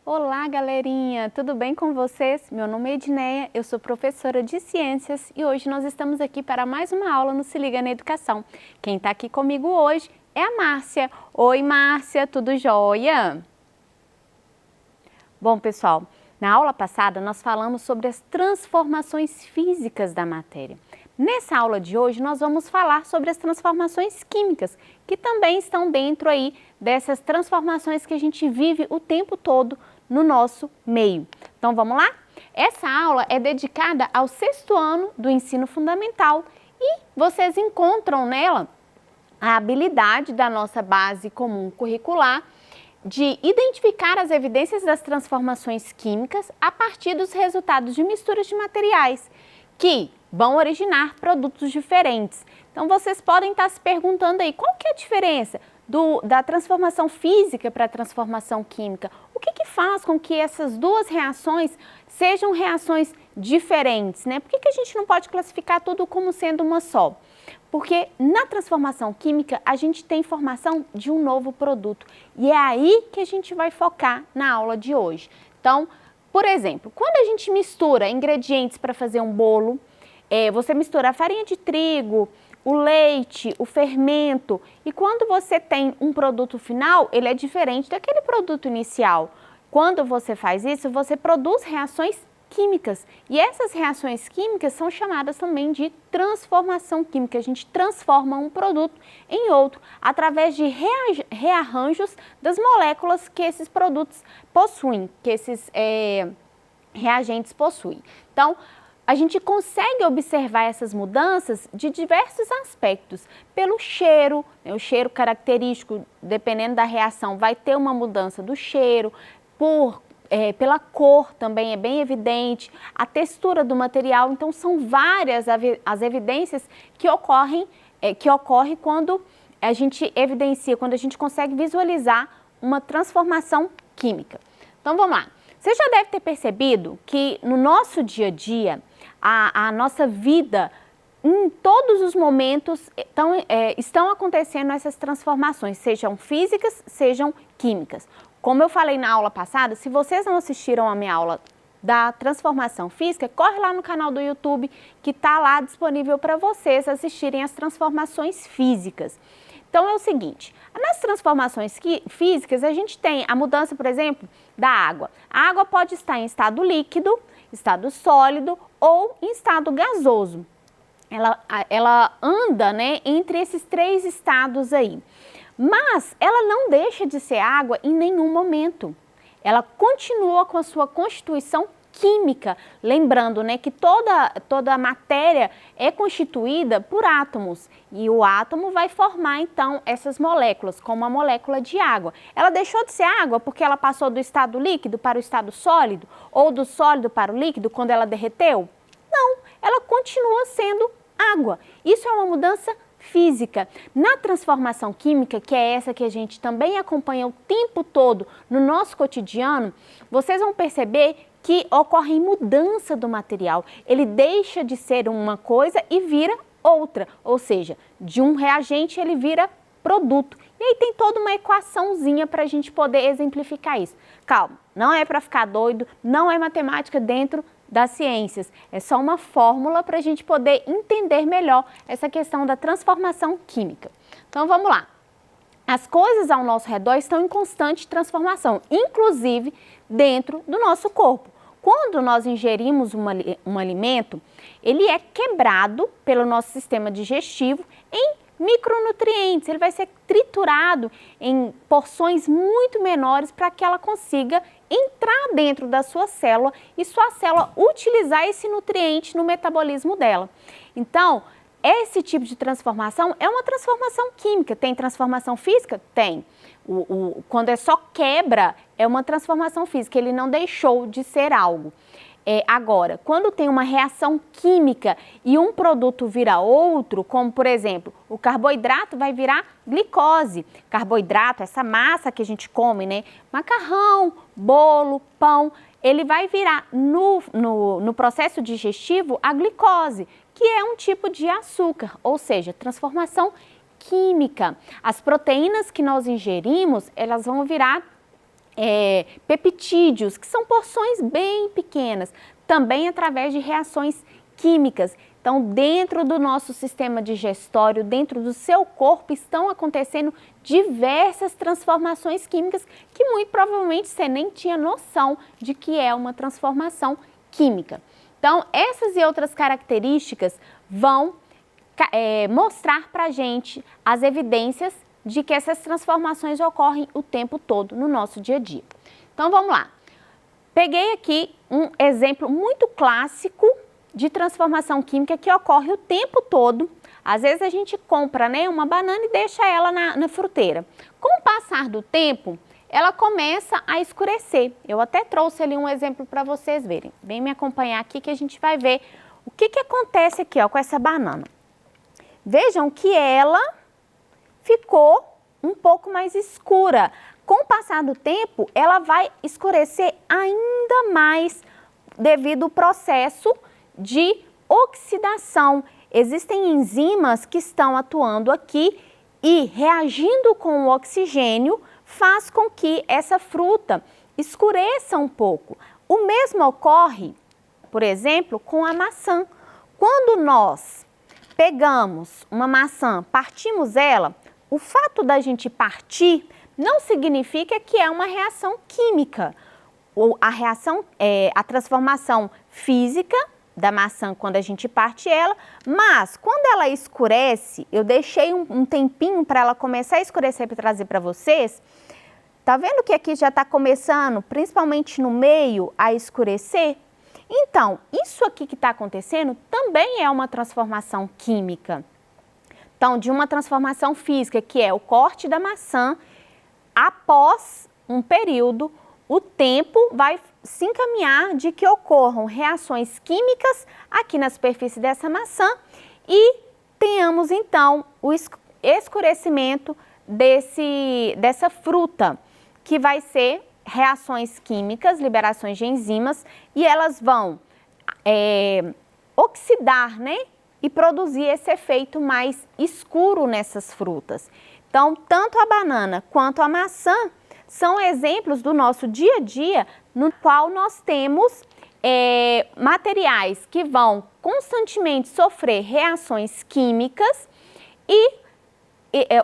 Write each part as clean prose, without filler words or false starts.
Olá, galerinha! Tudo bem com vocês? Meu nome é Edneia, eu sou professora de Ciências e hoje nós estamos aqui para mais uma aula no Se Liga na Educação. Quem está aqui comigo hoje é a Márcia. Oi, Márcia, tudo jóia? Bom, pessoal, na aula passada nós falamos sobre as transformações físicas da matéria. Nessa aula de hoje nós vamos falar sobre as transformações químicas, que também estão dentro aí dessas transformações que a gente vive o tempo todo no nosso meio. Então vamos lá? Essa aula é dedicada ao 6º ano do ensino fundamental e vocês encontram nela a habilidade da nossa base comum curricular de identificar as evidências das transformações químicas a partir dos resultados de misturas de materiais que vão originar produtos diferentes. Então vocês podem estar se perguntando aí, qual que é a diferença da transformação física para a transformação química? O que faz com que essas duas reações sejam reações diferentes, né? Por que a gente não pode classificar tudo como sendo uma só? Porque na transformação química a gente tem formação de um novo produto e é aí que a gente vai focar na aula de hoje. Então, por exemplo, quando a gente mistura ingredientes para fazer um bolo, você mistura a farinha de trigo, o leite, o fermento, e quando você tem um produto final, ele é diferente daquele produto inicial. Quando você faz isso, você produz reações químicas, e essas reações químicas são chamadas também de transformação química. A gente transforma um produto em outro através de rearranjos das moléculas que esses produtos possuem, que esses reagentes possuem. Então, a gente consegue observar essas mudanças de diversos aspectos. Pelo cheiro, né, o cheiro característico, dependendo da reação, vai ter uma mudança do cheiro. Pela cor também é bem evidente, a textura do material. Então, são várias as evidências que ocorrem quando a gente evidencia, quando a gente consegue visualizar uma transformação química. Então, vamos lá. Você já deve ter percebido que no nosso dia a dia, a nossa vida, em todos os momentos, estão acontecendo essas transformações, sejam físicas, sejam químicas. Como eu falei na aula passada, se vocês não assistiram a minha aula da transformação física, corre lá no canal do YouTube, que está lá disponível para vocês assistirem as transformações físicas. Então, é o seguinte, nas transformações físicas, a gente tem a mudança, por exemplo, da água. A água pode estar em estado líquido, estado sólido ou em estado gasoso. Ela anda, né, entre esses 3 estados aí. Mas ela não deixa de ser água em nenhum momento. Ela continua com a sua constituição química, lembrando, né, que toda matéria é constituída por átomos e o átomo vai formar então essas moléculas, como a molécula de água. Ela deixou de ser água porque ela passou do estado líquido para o estado sólido ou do sólido para o líquido quando ela derreteu? Não, ela continua sendo água. Isso é uma mudança física. Na transformação química, que é essa que a gente também acompanha o tempo todo no nosso cotidiano, vocês vão perceber que ocorre mudança do material. Ele deixa de ser uma coisa e vira outra, ou seja, de um reagente ele vira produto. E aí tem toda uma equaçãozinha para a gente poder exemplificar isso. Calma, não é para ficar doido, não é matemática dentro das ciências, é só uma fórmula para a gente poder entender melhor essa questão da transformação química. Então vamos lá. As coisas ao nosso redor estão em constante transformação, inclusive dentro do nosso corpo. Quando nós ingerimos um alimento, ele é quebrado pelo nosso sistema digestivo em micronutrientes. Ele vai ser triturado em porções muito menores para que ela consiga entrar dentro da sua célula e sua célula utilizar esse nutriente no metabolismo dela. Então, esse tipo de transformação é uma transformação química. Tem transformação física? Tem. Quando é só quebra, é uma transformação física, ele não deixou de ser algo. Agora, quando tem uma reação química e um produto vira outro, como por exemplo, o carboidrato vai virar glicose. Carboidrato, essa massa que a gente come, né? Macarrão, bolo, pão, ele vai virar no processo digestivo a glicose, que é um tipo de açúcar, ou seja, transformação química. As proteínas que nós ingerimos, elas vão virar peptídeos, que são porções bem pequenas, também através de reações químicas. Então, dentro do nosso sistema digestório, dentro do seu corpo, estão acontecendo diversas transformações químicas que muito provavelmente você nem tinha noção de que é uma transformação química. Então, essas e outras características vão mostrar para a gente as evidências de que essas transformações ocorrem o tempo todo no nosso dia a dia. Então, vamos lá. Peguei aqui um exemplo muito clássico de transformação química que ocorre o tempo todo. Às vezes a gente compra, né, uma banana e deixa ela na fruteira. Com o passar do tempo, ela começa a escurecer. Eu até trouxe ali um exemplo para vocês verem. Vem me acompanhar aqui que a gente vai ver o que acontece aqui, ó, com essa banana. Vejam que ela ficou um pouco mais escura. Com o passar do tempo, ela vai escurecer ainda mais devido ao processo de oxidação. Existem enzimas que estão atuando aqui e reagindo com o oxigênio faz com que essa fruta escureça um pouco. O mesmo ocorre, por exemplo, com a maçã. Quando nós pegamos uma maçã, partimos ela, o fato da gente partir não significa que é uma reação química. A transformação física da maçã quando a gente parte ela, mas quando ela escurece, eu deixei um tempinho para ela começar a escurecer para trazer para vocês. Tá vendo que aqui já está começando, principalmente no meio, a escurecer? Então, isso aqui que está acontecendo também é uma transformação química. Então, de uma transformação física, que é o corte da maçã, após um período, o tempo vai se encaminhar de que ocorram reações químicas aqui na superfície dessa maçã e tenhamos então o escurecimento dessa fruta, que vai ser reações químicas, liberações de enzimas, e elas vão oxidar, né? E produzir esse efeito mais escuro nessas frutas. Então, tanto a banana quanto a maçã são exemplos do nosso dia a dia, no qual nós temos materiais que vão constantemente sofrer reações químicas e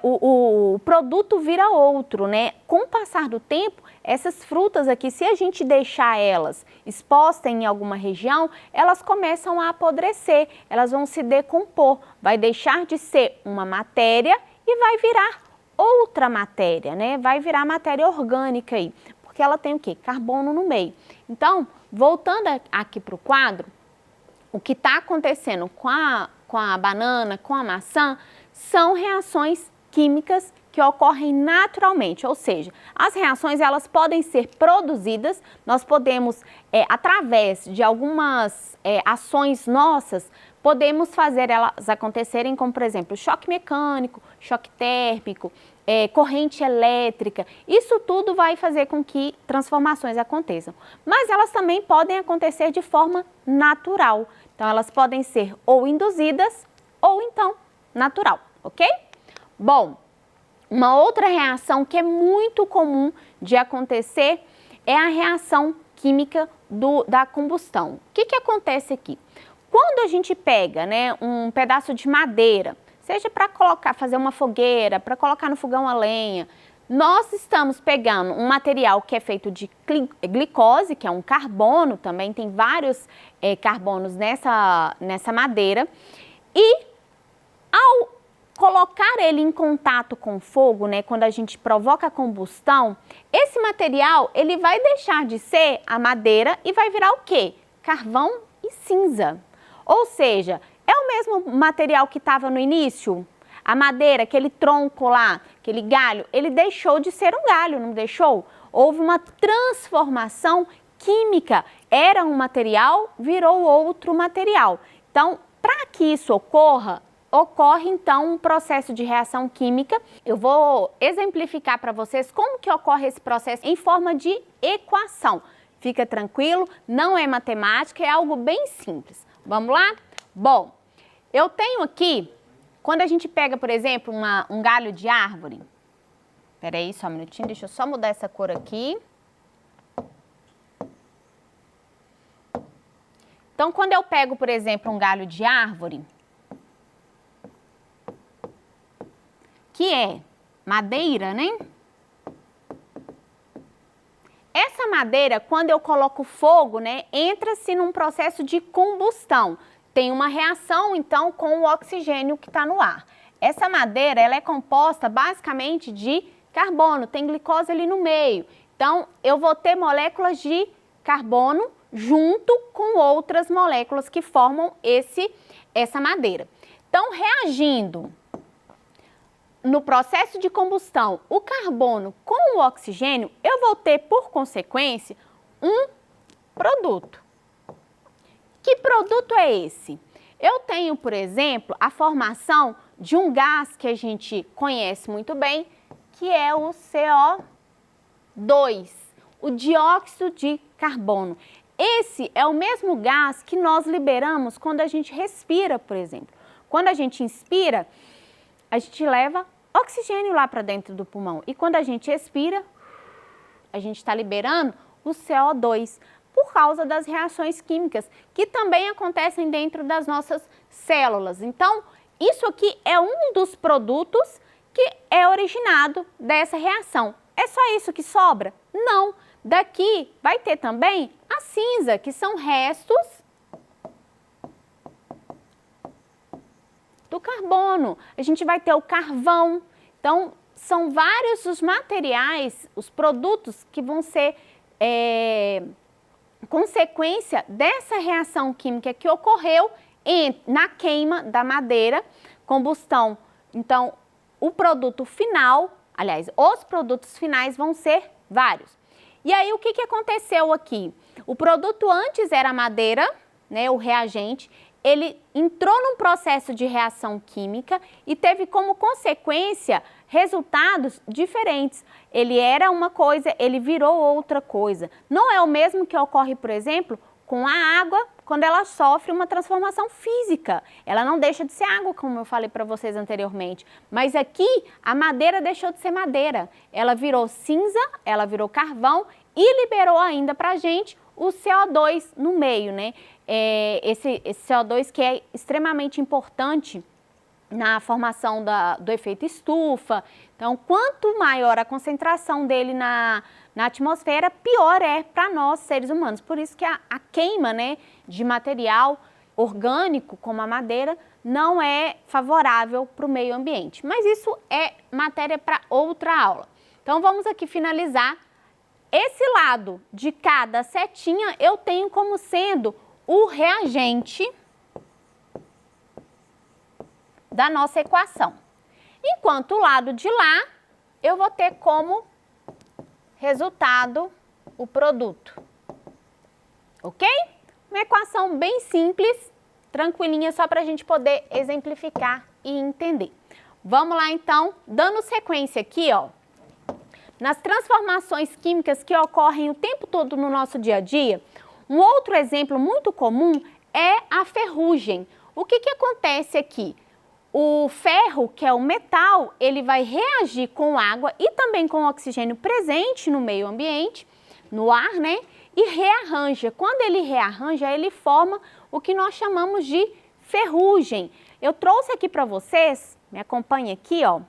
o produto vira outro, né? Com o passar do tempo, essas frutas aqui, se a gente deixar elas expostas em alguma região, elas começam a apodrecer, elas vão se decompor, vai deixar de ser uma matéria e vai virar outra matéria, né? Vai virar matéria orgânica aí, porque ela tem o quê? Carbono no meio. Então, voltando aqui para o quadro, o que está acontecendo com a banana, com a maçã, são reações químicas que ocorrem naturalmente, ou seja, as reações elas podem ser produzidas, nós podemos, através de algumas ações nossas, podemos fazer elas acontecerem como, por exemplo, choque mecânico, choque térmico, corrente elétrica. Isso tudo vai fazer com que transformações aconteçam. Mas elas também podem acontecer de forma natural. Então, elas podem ser ou induzidas ou então natural, ok? Bom, uma outra reação que é muito comum de acontecer é a reação química da combustão. O que acontece aqui? Quando a gente pega, né, um pedaço de madeira, seja para fazer uma fogueira, para colocar no fogão a lenha, nós estamos pegando um material que é feito de glicose, que é um carbono, também tem vários carbonos nessa madeira, e ao colocar ele em contato com o fogo, né, quando a gente provoca a combustão, esse material ele vai deixar de ser a madeira e vai virar o quê? Carvão e cinza. Ou seja, é o mesmo material que estava no início? A madeira, aquele tronco lá, aquele galho, ele deixou de ser um galho, não deixou? Houve uma transformação química. Era um material, virou outro material. Então, para que isso ocorre então um processo de reação química. Eu vou exemplificar para vocês como que ocorre esse processo em forma de equação. Fica tranquilo, não é matemática, é algo bem simples. Vamos lá? Bom, eu tenho aqui, quando a gente pega, por exemplo, um galho de árvore, peraí só um minutinho, deixa eu só mudar essa cor aqui. Então, quando eu pego, por exemplo, um galho de árvore, que é madeira, né? Essa madeira, quando eu coloco fogo, né, entra-se num processo de combustão. Tem uma reação, então, com o oxigênio que está no ar. Essa madeira, ela é composta basicamente de carbono, tem glicose ali no meio. Então, eu vou ter moléculas de carbono junto com outras moléculas que formam essa madeira. Então, reagindo no processo de combustão, o carbono com o oxigênio, eu vou ter, por consequência, um produto. Que produto é esse? Eu tenho, por exemplo, a formação de um gás que a gente conhece muito bem, que é o CO2, o dióxido de carbono. Esse é o mesmo gás que nós liberamos quando a gente respira, por exemplo. Quando a gente inspira, a gente leva oxigênio lá para dentro do pulmão. E quando a gente expira, a gente está liberando o CO2 por causa das reações químicas que também acontecem dentro das nossas células. Então, isso aqui é um dos produtos que é originado dessa reação. É só isso que sobra? Não. Daqui vai ter também a cinza, que são restos do carbono. A gente vai ter o carvão. Então, são vários os materiais, os produtos que vão ser consequência dessa reação química que ocorreu na queima da madeira, combustão. Então, o produto final, aliás, os produtos finais vão ser vários. E aí, o que aconteceu aqui? O produto antes era a madeira, né, o reagente, ele entrou num processo de reação química e teve como consequência resultados diferentes. Ele era uma coisa, ele virou outra coisa. Não é o mesmo que ocorre, por exemplo, com a água, quando ela sofre uma transformação física. Ela não deixa de ser água, como eu falei para vocês anteriormente. Mas aqui, a madeira deixou de ser madeira. Ela virou cinza, ela virou carvão e liberou ainda para a gente o CO2 no meio, né? Esse CO2 que é extremamente importante na formação do efeito estufa. Então, quanto maior a concentração dele na atmosfera, pior é para nós, seres humanos. Por isso que a queima, né, de material orgânico, como a madeira, não é favorável para o meio ambiente. Mas isso é matéria para outra aula. Então, vamos aqui finalizar. Esse lado de cada setinha eu tenho como sendo o reagente da nossa equação. Enquanto o lado de lá, eu vou ter como resultado o produto. Ok? Uma equação bem simples, tranquilinha, só para a gente poder exemplificar e entender. Vamos lá então, dando sequência aqui, ó. Nas transformações químicas que ocorrem o tempo todo no nosso dia a dia, um outro exemplo muito comum é a ferrugem. O que acontece aqui? O ferro, que é o metal, ele vai reagir com água e também com o oxigênio presente no meio ambiente, no ar, né? E rearranja. Quando ele rearranja, ele forma o que nós chamamos de ferrugem. Eu trouxe aqui para vocês, me acompanhe aqui, ó,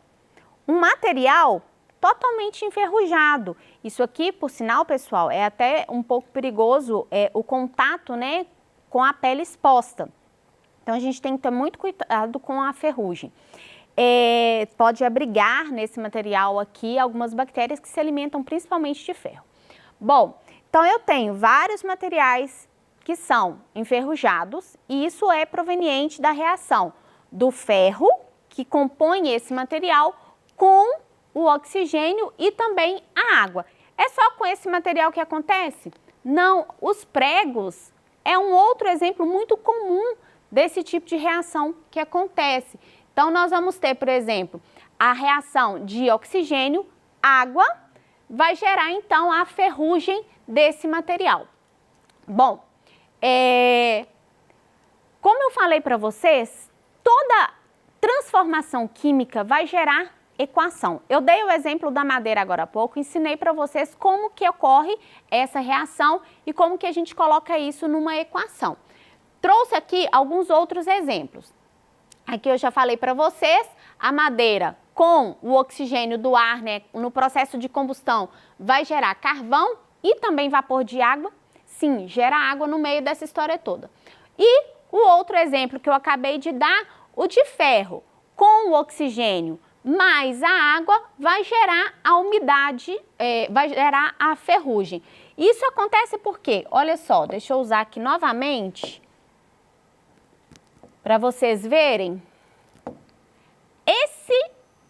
um material totalmente enferrujado. Isso aqui, por sinal, pessoal, é até um pouco perigoso o contato, né, com a pele exposta. Então, a gente tem que ter muito cuidado com a ferrugem. Pode abrigar nesse material aqui algumas bactérias que se alimentam principalmente de ferro. Bom, então eu tenho vários materiais que são enferrujados e isso é proveniente da reação do ferro, que compõe esse material, com o oxigênio e também a água. É só com esse material que acontece? Não, os pregos é um outro exemplo muito comum desse tipo de reação que acontece. Então, nós vamos ter, por exemplo, a reação de oxigênio, água, vai gerar, então, a ferrugem desse material. Bom, como eu falei para vocês, toda transformação química vai gerar equação. Eu dei o exemplo da madeira agora há pouco, ensinei para vocês como que ocorre essa reação e como que a gente coloca isso numa equação. Trouxe aqui alguns outros exemplos. Aqui eu já falei para vocês, a madeira com o oxigênio do ar, né, no processo de combustão, vai gerar carvão e também vapor de água. Sim, gera água no meio dessa história toda. E o outro exemplo que eu acabei de dar, o de ferro, com o oxigênio mais a água, vai gerar a umidade, vai gerar a ferrugem. Isso acontece porque, olha só, deixa eu usar aqui novamente, para vocês verem.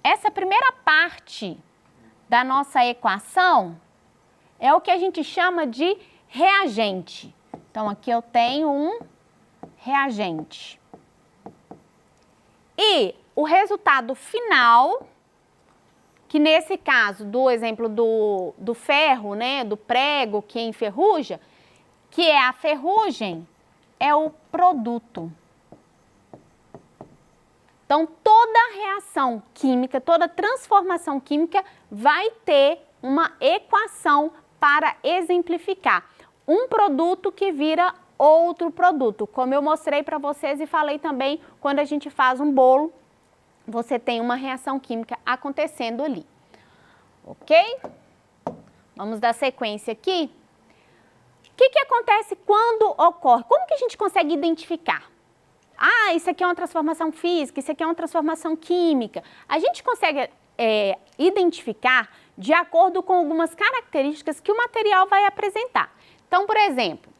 Essa primeira parte da nossa equação é o que a gente chama de reagente. Então, aqui eu tenho um reagente. E o resultado final, que nesse caso do exemplo do ferro, né, do prego que enferruja, que é a ferrugem, é o produto. Então, toda reação química, toda transformação química vai ter uma equação para exemplificar um produto que vira outro produto. Como eu mostrei para vocês e falei também, quando a gente faz um bolo, você tem uma reação química acontecendo ali. Ok? Vamos dar sequência aqui. O que acontece quando ocorre? Como que a gente consegue identificar? Ah, isso aqui é uma transformação física, isso aqui é uma transformação química. A gente consegue identificar de acordo com algumas características que o material vai apresentar. Então, por exemplo,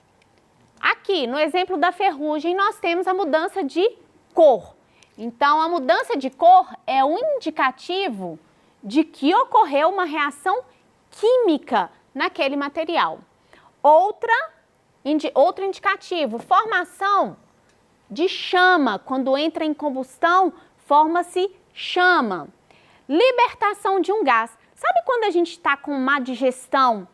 aqui no exemplo da ferrugem, nós temos a mudança de cor. Então, a mudança de cor é um indicativo de que ocorreu uma reação química naquele material. Outro indicativo, formação de chama. Quando entra em combustão, forma-se chama. Libertação de um gás. Sabe quando a gente está com má digestão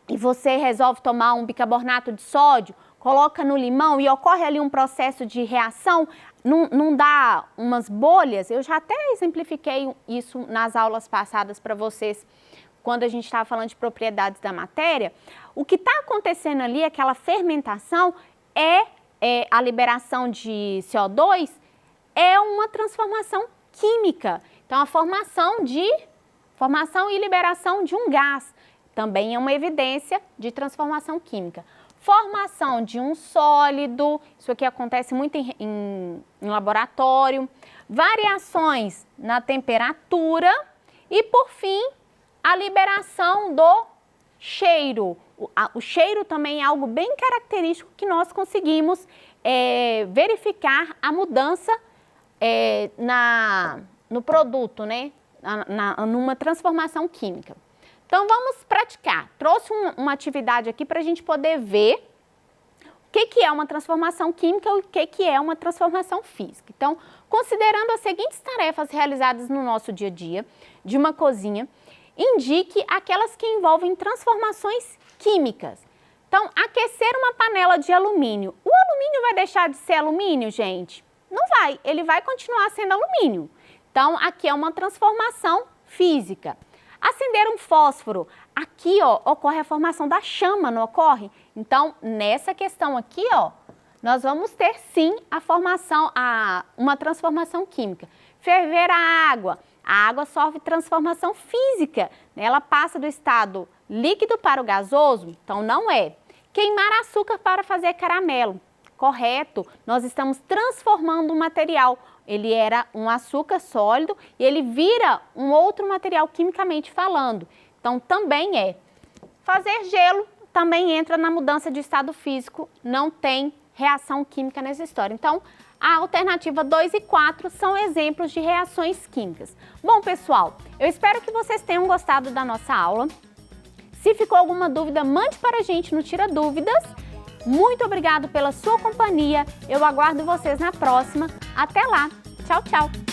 e você resolve tomar um bicarbonato de sódio, coloca no limão e ocorre ali um processo de reação, não dá umas bolhas? Eu já até exemplifiquei isso nas aulas passadas para vocês, quando a gente estava falando de propriedades da matéria. O que está acontecendo ali, aquela fermentação, a liberação de CO2 é uma transformação química. Então, a formação e liberação de um gás também é uma evidência de transformação química. Formação de um sólido, isso aqui acontece muito em laboratório. Variações na temperatura e, por fim, a liberação do cheiro. O cheiro também é algo bem característico que nós conseguimos verificar a mudança no produto, né? Numa transformação química. Então, vamos praticar. Trouxe uma atividade aqui para a gente poder ver o que é uma transformação química e o que é uma transformação física. Então, considerando as seguintes tarefas realizadas no nosso dia a dia de uma cozinha, indique aquelas que envolvem transformações químicas. Então, aquecer uma panela de alumínio. O alumínio vai deixar de ser alumínio, gente? Não vai, ele vai continuar sendo alumínio. Então, aqui é uma transformação física. Acender um fósforo. Aqui, ó, ocorre a formação da chama, não ocorre? Então, nessa questão aqui, ó, nós vamos ter sim uma transformação química. Ferver a água sofre transformação física, né? Ela passa do estado líquido para o gasoso, então não é. Queimar açúcar para fazer caramelo, correto, nós estamos transformando um material. Ele era um açúcar sólido e ele vira um outro material quimicamente falando, então também é. Fazer gelo também entra na mudança de estado físico, não tem reação química nessa história. Então, a alternativa 2 e 4 são exemplos de reações químicas. Bom, pessoal, eu espero que vocês tenham gostado da nossa aula. Se ficou alguma dúvida, mande para a gente no Tira Dúvidas. Muito obrigado pela sua companhia. Eu aguardo vocês na próxima. Até lá. Tchau, tchau.